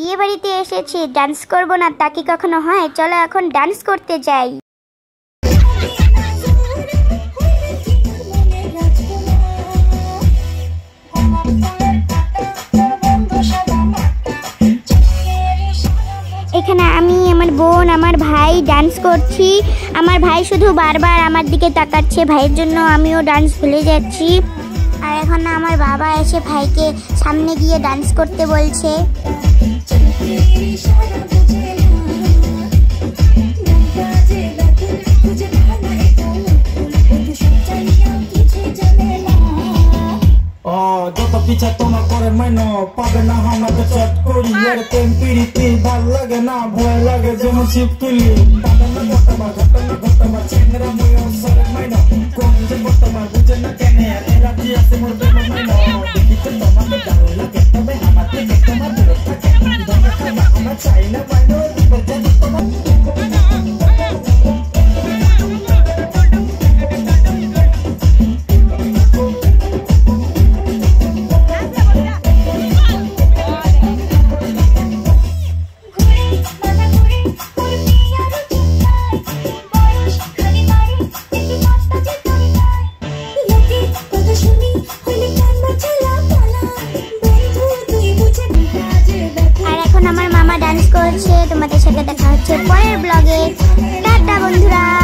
বিয়ে বাড়িতে এসেছি, ডান্স করব না তা কি কখনো হয়? চলো এখন ডান্স করতে যাই। এখানে আমি, আমার বোন, আমার ভাই ডান্স করছি। আমার ভাই শুধু বারবার আমার দিকে তাকাচ্ছে, ভাইয়ের জন্য আমিও ডান্স ভুলে যাচ্ছি। আর এখন আমার বাবা এসে ভাইকে সামনে গিয়ে ডান্স করতে বলছে। যত পিছা তোমার করে মাইনো পাবে না আমাকে চট করি। এর প্রেম পিড়িতি ভাল লাগে না, ভয় লাগে যেমন শিবতুলি। পাবে না ঘটনা চেংরা মুয়ো সরে মাইনো কোন যে বর্তমান বুঝে না কেন এরা কি আছে মোর প্রেম মাইনো। দেখিতে তোমাকে ভালো লাগে তবে আমার থেকে তোমার দূরে থাকে। দমে খাবা আমার চাই না মাইনো বলতে তোমার। তোমাদের সাথে দেখা হচ্ছে পরের ব্লগে। টাটা বন্ধুরা।